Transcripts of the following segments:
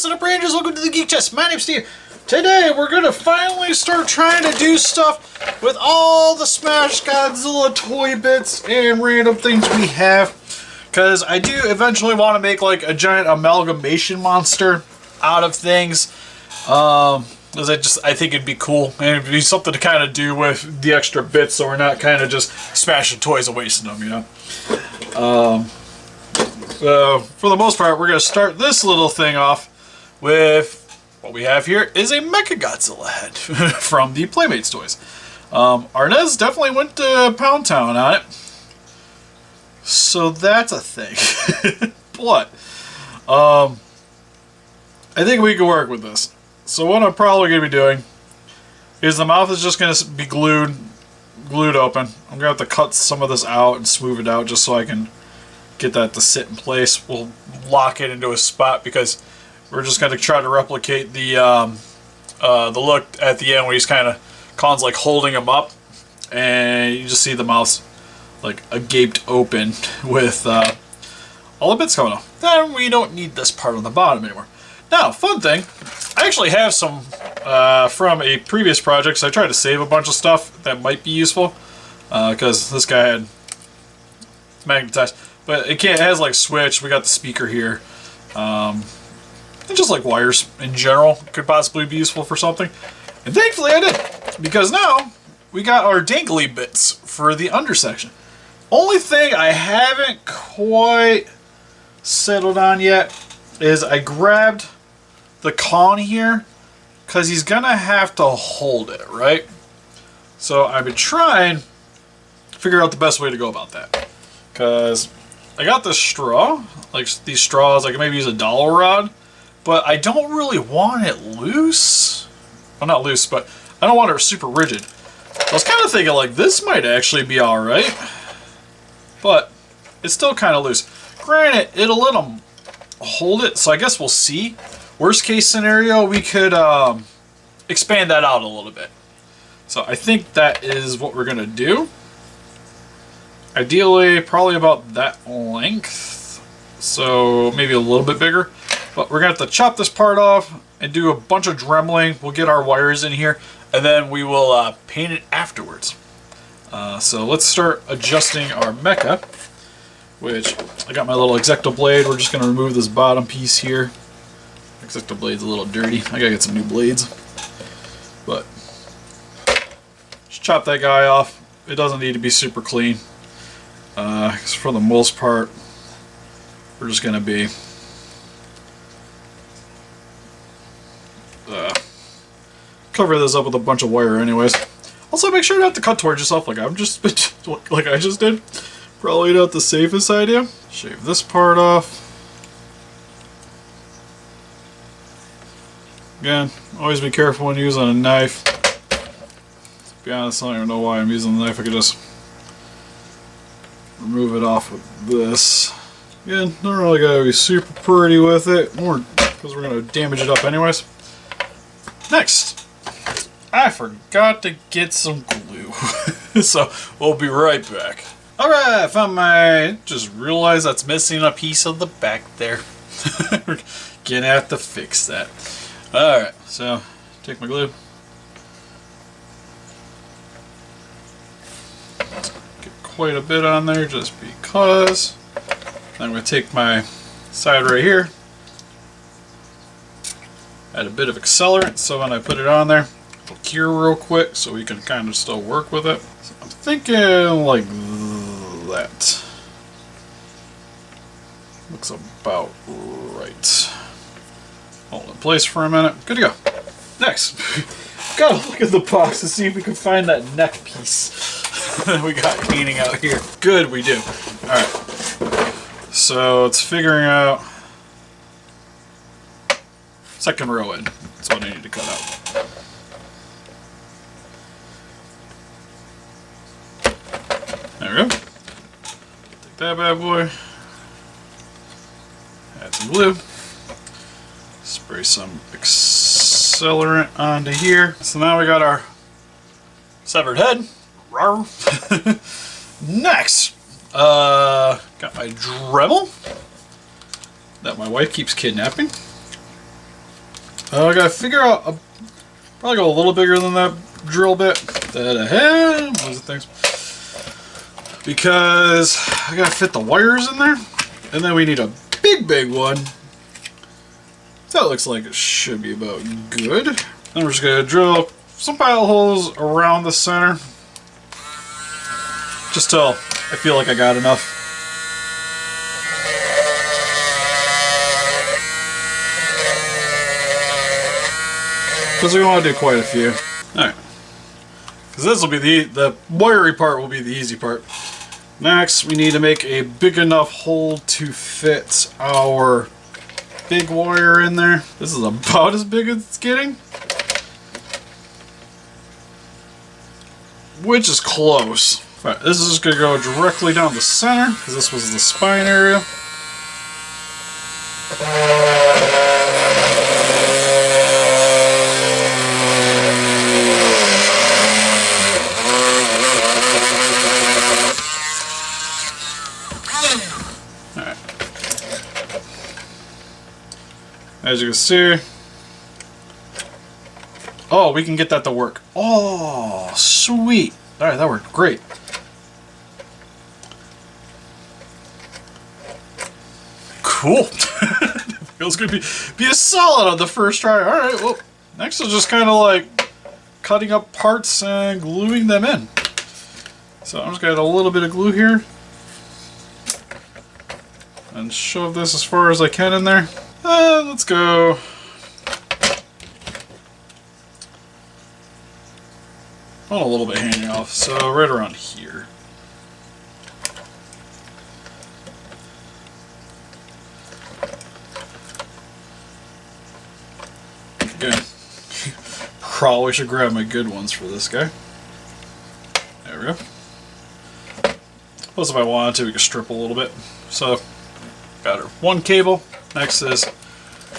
What's up, Rangers? Welcome to the Geek Chest. My name's Steve. Today, we're going to finally start trying to do stuff with all the Smash Godzilla toy bits and random things we have. Because I do eventually want to make like a giant amalgamation monster out of things. Because I think it'd be cool. And it'd be something to kind of do with the extra bits so we're not kind of just smashing toys and wasting them, you know? So, for the most part, we're going to start this little thing off with what we have here is a MechaGodzilla head from the Playmates toys. Arnez definitely went to Pound Town on it. So that's a thing. But, I think we can work with this. So what I'm probably going to be doing is the mouth is just going to be glued open. I'm going to have to cut some of this out and smooth it out just so I can get that to sit in place. We'll lock it into a spot because we're just going to try to replicate the look at the end where he's kind of, Khan's like holding him up and you just see the mouth like agaped open with all the bits coming off. Then we don't need this part on the bottom anymore. Now, fun thing, I actually have some from a previous project, so I tried to save a bunch of stuff that might be useful because this guy had magnetized. But it has like switch, we got the speaker here, and just like wires in general could possibly be useful for something. And thankfully I did, because now we got our dangly bits for the undersection. Only thing I haven't quite settled on yet is I grabbed the Khan here, because he's gonna have to hold it, right? So I've been trying to figure out the best way to go about that, because I got this straw, like these straws, I can maybe use a dowel rod, but I don't really want it loose. Well, not loose, but I don't want it super rigid. So I was kind of thinking like this might actually be alright, but it's still kind of loose. Granted, it'll let them hold it, so I guess we'll see. Worst case scenario, we could expand that out a little bit. So I think that is what we're going to do. Ideally, probably about that length, so maybe a little bit bigger. But we're going to have to chop this part off and do a bunch of dremeling. We'll get our wires in here, and then we will paint it afterwards. So let's start adjusting our mecha, which I got my little X-Acto blade. We're just going to remove this bottom piece here. X-Acto blade's a little dirty. I got to get some new blades. But just chop that guy off. It doesn't need to be super clean. Because for the most part, we're just going to be cover this up with a bunch of wire anyways. Also, make sure not to cut towards yourself like I just did. Probably not the safest idea. Shave this part off. Again, always be careful when using a knife. To be honest, I don't even know why I'm using the knife. I could just remove it off with this. Again, don't really gotta be super pretty with it, more because we're gonna damage it up anyways. Next, I forgot to get some glue, so we'll be right back. Alright, just realized that's missing a piece of the back there. We're gonna have to fix that. Alright, so take my glue. Quite a bit on there just because. Then I'm going to take my side right here, add a bit of accelerant so when I put it on there it'll cure real quick so we can kind of still work with it. So I'm thinking like that. Looks about right. Hold in place for a minute. Good to go. Next, gotta look at the box to see if we can find that neck piece we got hanging out here. Good, we do. Alright. So it's figuring out second row in. That's what I need to cut out. There we go. Take that bad boy. Add some glue. Spray some accelerant onto here. So now we got our severed head. Next, got my Dremel that my wife keeps kidnapping. I gotta figure out, probably go a little bigger than that drill bit that I had. What was the things? Because I gotta fit the wires in there, and then we need a big one. That looks like it should be about good. Then we're just gonna drill some pilot holes around the center, just till I feel like I got enough. Because we want to do quite a few. Alright. Because this will be the wiry part will be the easy part. Next, we need to make a big enough hole to fit our big wire in there. This is about as big as it's getting. Which is close. Alright, this is just going to go directly down the center, because this was the spine area. As you can see, oh, we can get that to work. Oh, sweet. All right, that worked great. Cool. Feels good to be a solid on the first try. All right, well, next is just kind of like cutting up parts and gluing them in. So I'm just going to add a little bit of glue here and shove this as far as I can in there. Let's go. Oh, a little bit hanging off, so right around here. Again, probably should grab my good ones for this guy. There we go. Plus, if I wanted to, we could strip a little bit. So, got her one cable. Next is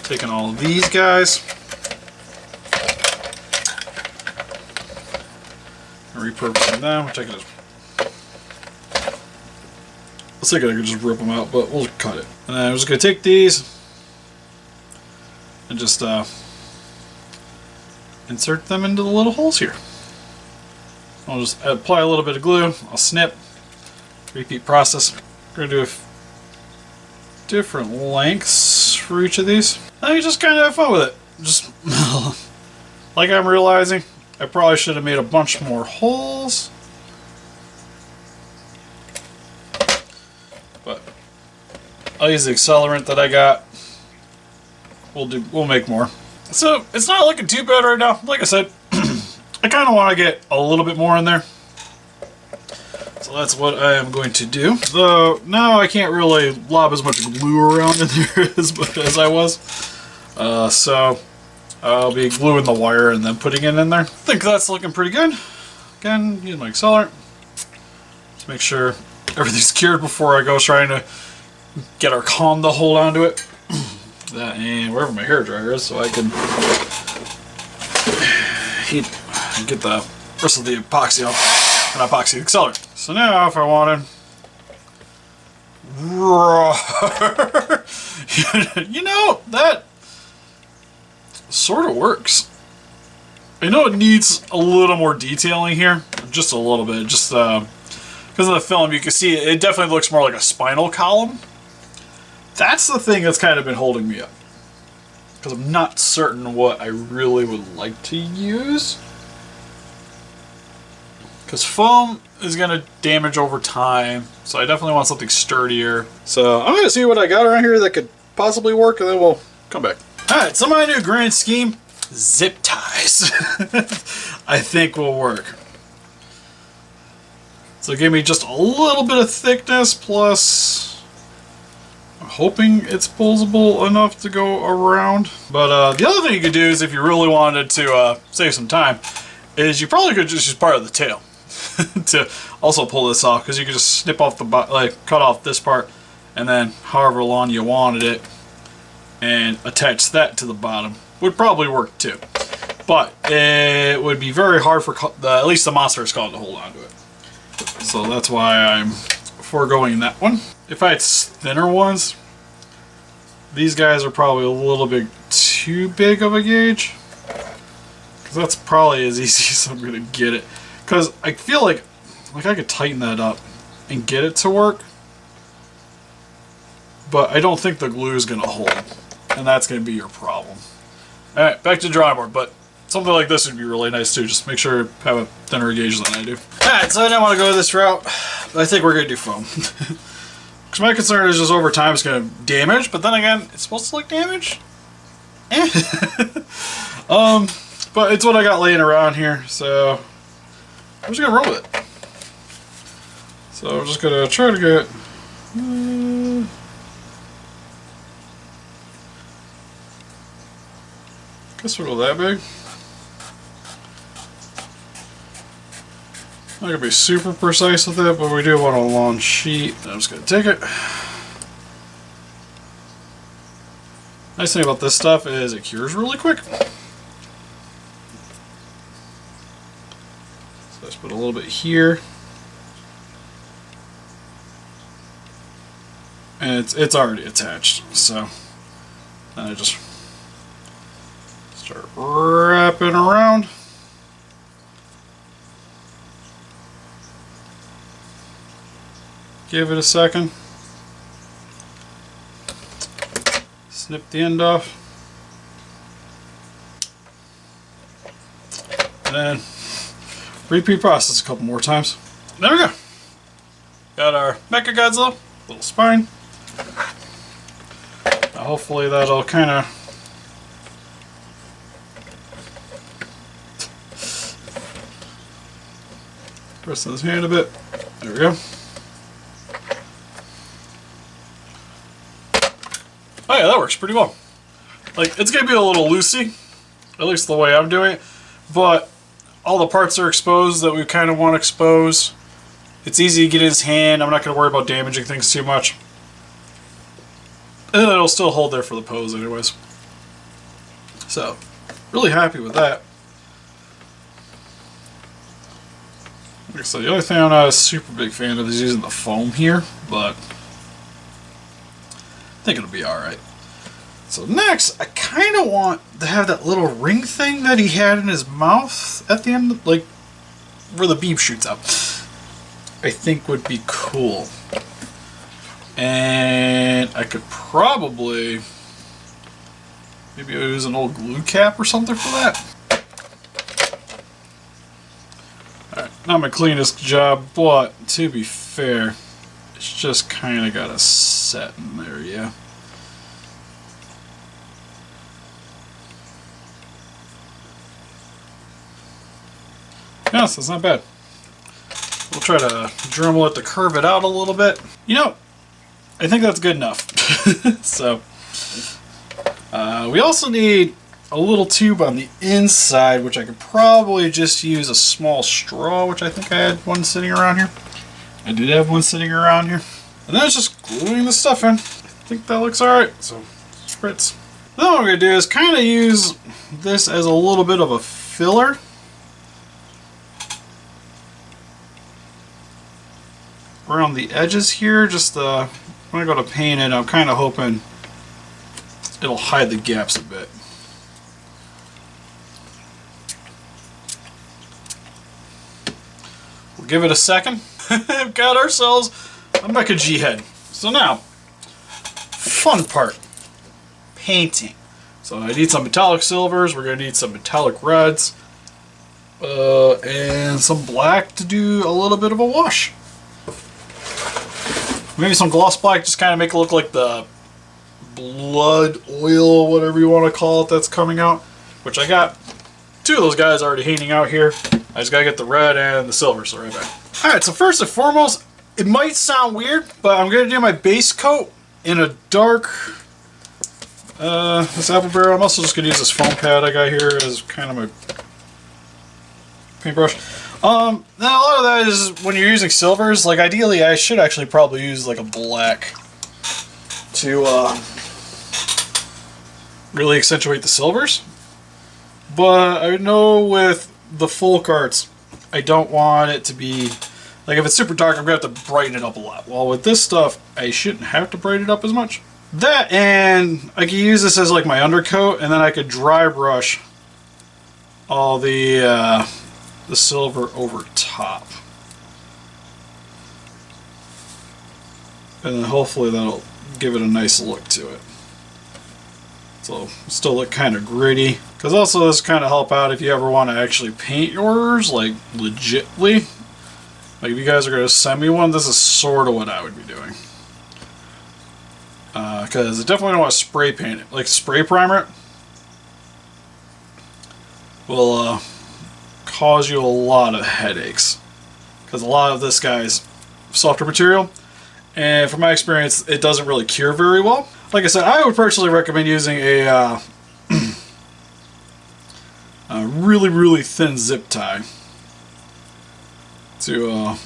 taking all of these guys and repurposing them, which I can just, I was thinking I could just rip them out, but we'll cut it. And then I'm just going to take these and just insert them into the little holes here. I'll just apply a little bit of glue, I'll snip, repeat process. We're going to do different lengths for each of these. I just kind of have fun with it. Just like I'm realizing, I probably should have made a bunch more holes. But I'll use the accelerant that I got. We'll make more. So it's not looking too bad right now. Like I said, I kind of want to get a little bit more in there. So that's what I am going to do. Though now I can't really lob as much glue around in there as I was. So I'll be gluing the wire and then putting it in there. I think that's looking pretty good. Again, use my accelerant. Just make sure everything's cured before I go trying to get our column to hold onto it. That and wherever my hairdryer is, so I can heat and get the rest of the epoxy off. An epoxy accelerant. So now if I wanted you know, that sort of works. I know it needs a little more detailing here, just a little bit, just because of the film you can see it definitely looks more like a spinal column. That's the thing that's kind of been holding me up, because I'm not certain what I really would like to use. Because foam is going to damage over time, so I definitely want something sturdier. So I'm going to see what I got around here that could possibly work, and then we'll come back. Alright, so my new grand scheme, zip ties, I think will work. So give me just a little bit of thickness, plus I'm hoping it's posable enough to go around. But the other thing you could do is, if you really wanted to save some time, is you probably could just use part of the tail to also pull this off, because you could just snip off the cut off this part, and then however long you wanted it, and attach that to the bottom. Would probably work too, but it would be very hard for at least the monster skull to hold on to it. So that's why I'm foregoing that one. If I had thinner ones, these guys are probably a little bit too too big of a gauge. Because that's probably as easy as I'm going to get it. Because I feel like I could tighten that up and get it to work. But I don't think the glue is going to hold. And that's going to be your problem. Alright, back to the drawing board. But something like this would be really nice too. Just make sure you have a thinner gauge than I do. Alright, so I didn't want to go this route. But I think we're going to do foam. Because my concern is just over time it's going to damage. But then again, it's supposed to look damaged. But it's what I got laying around here. So I'm just going to roll with it. So I'm just going to try to get... guess we'll go that big. Not gonna be super precise with it, but we do want a long sheet. I'm just gonna take it. Nice thing about this stuff is it cures really quick. So let's put a little bit here. And it's already attached, so I just start wrapping around. Give it a second. Snip the end off. And then repeat process a couple more times. There we go. Got our MechaGodzilla, little spine. Now hopefully that'll kind of press this hand a bit. There we go. Oh yeah, that works pretty well. Like, it's gonna be a little loosey, at least the way I'm doing it, but all the parts are exposed that we kind of want to expose. It's easy to get in his hand. I'm not gonna worry about damaging things too much. And it'll still hold there for the pose anyways. So, really happy with that. Like I said, the only thing I'm not a super big fan of is using the foam here, but I think it'll be alright. So next, I kind of want to have that little ring thing that he had in his mouth at the end, like where the beam shoots out. I think would be cool. And I could probably maybe use an old glue cap or something for that. Alright, not my cleanest job, but to be fair, it's just kind of got a set in there, yeah. Yes, that's not bad. We'll try to Dremel it to curve it out a little bit. You know, I think that's good enough. So, we also need a little tube on the inside, which I could probably just use a small straw, which I think I had one sitting around here. I did have one sitting around here. And then it's just gluing the stuff in. I think that looks alright. So, spritz. Then what I'm going to do is kind of use this as a little bit of a filler. Around the edges here, just when I go to paint it, I'm kind of hoping it'll hide the gaps a bit. We'll give it a second. We've got ourselves a Mecha G head. So now, fun part, painting. So I need some metallic silvers, we're going to need some metallic reds, and some black to do a little bit of a wash. Maybe some gloss black, just kind of make it look like the blood, oil, whatever you want to call it, that's coming out. Which I got two of those guys already hanging out here. I just got to get the red and the silver, so right back. Alright, so first and foremost, it might sound weird, but I'm going to do my base coat in a dark, this apple barrel. I'm also just going to use this foam pad I got here as kind of my paintbrush. Now a lot of that is when you're using silvers, like ideally I should actually probably use like a black to really accentuate the silvers. But I know with the folk arts, I don't want it to be, like if it's super dark I'm going to have to brighten it up a lot. Well with this stuff, I shouldn't have to brighten it up as much That, and I could use this as like my undercoat, and then I could dry brush all the silver over top. And then hopefully that'll give it a nice look to it. So still look kind of gritty. Because also this kind of help out if you ever want to actually paint yours, like legitly. Like if you guys are going to send me one, this is sort of what I would be doing. Because I definitely don't want to spray paint it. Like spray primer it will cause you a lot of headaches. Because a lot of this guy's softer material. And from my experience, it doesn't really cure very well. Like I said, I would personally recommend using a really, really thin zip tie to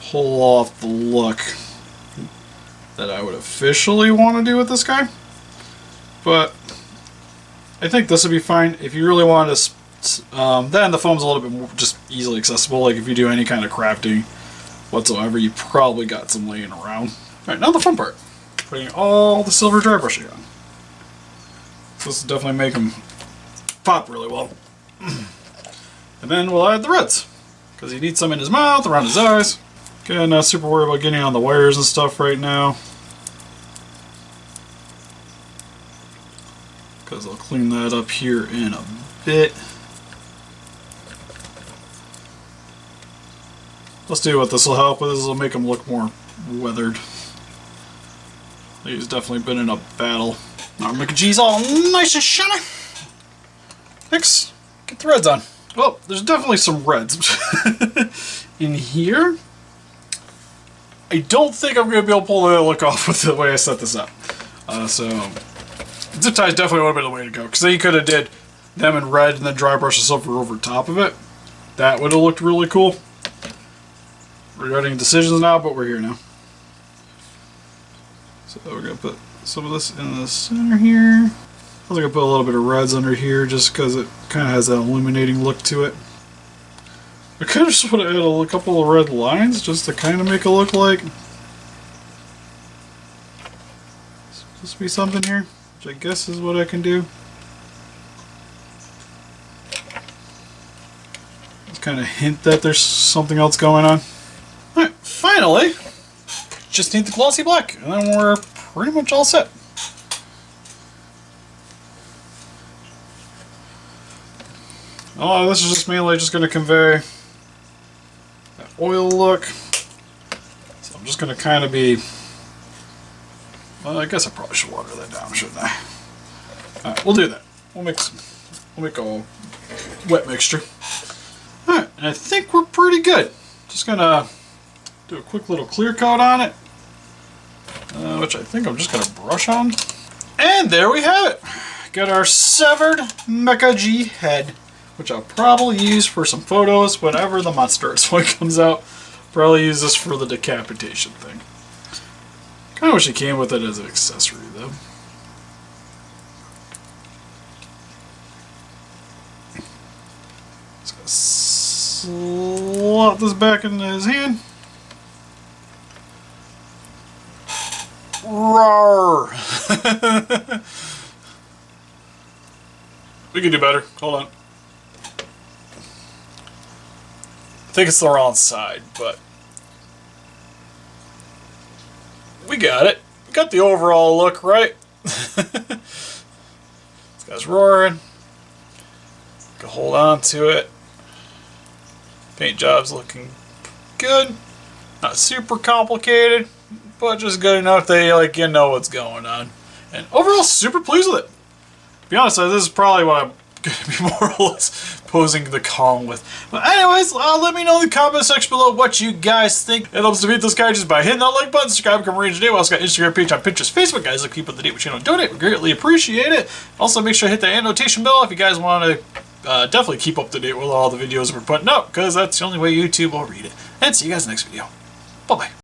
pull off the look that I would officially want to do with this guy. But I think this would be fine. If you really want to, then the foam's a little bit more just easily accessible. Like if you do any kind of crafting whatsoever, you probably got some laying around. Alright, now the fun part. Putting all the silver dry brushing on. This will definitely make them pop really well. And then we'll add the reds. Because he needs some in his mouth, around his eyes. Again, not super worried about getting on the wires and stuff right now. Because I'll clean that up here in a bit. Let's do what this will help with. This will make him look more weathered. He's definitely been in a battle. Now make G's all nice and shiny. Next, get the reds on. Well, there's definitely some reds in here. I don't think I'm going to be able to pull the look off with the way I set this up. So, zip ties definitely would have been the way to go. Because then you could have did them in red and then dry brush the silver over top of it. That would have looked really cool. Regretting decisions now, but we're here now. So we're going to put some of this in the center here. I was going to put a little bit of reds under here just because it kind of has that illuminating look to it. I kind of just want to add a couple of red lines just to kind of make it look like this be something here, which I guess is what I can do. Just kind of hint that there's something else going on. Alright, finally, just need the glossy black, and then we're pretty much all set. Oh, this is just mainly just going to convey that oil look. So I'm just going to kind of be... Well, I guess I probably should water that down, shouldn't I? Alright, we'll do that. We'll make a wet mixture. Alright, and I think we're pretty good. Just going to do a quick little clear coat on it. Which I think I'm just going to brush on. And there we have it. Got our severed Mecha G head, which I'll probably use for some photos whenever the Monsters one comes out. Probably use this for the decapitation thing. Kind of wish it came with it as an accessory though. Just gonna slot this back into his hand. Roar! We can do better. Hold on. I think it's the wrong side, but we got it. We got the overall look right. This guy's roaring. Can hold on to it. Paint job's looking good. Not super complicated, but just good enough that you know what's going on. And overall, super pleased with it. To be honest, this is probably what I'm going to be more or less posing the Kong with. But anyways, let me know in the comment section below what you guys think. It helps to beat this guy just by hitting that like button, subscribe, become a ranger today. We also got Instagram page on Pinterest, Facebook. Guys, like people at the date, which you don't donate. We greatly appreciate it. Also, make sure to hit that annotation bell if you guys want to definitely keep up to date with all the videos we're putting up, because that's the only way YouTube will read it. And see you guys next video. Bye-bye.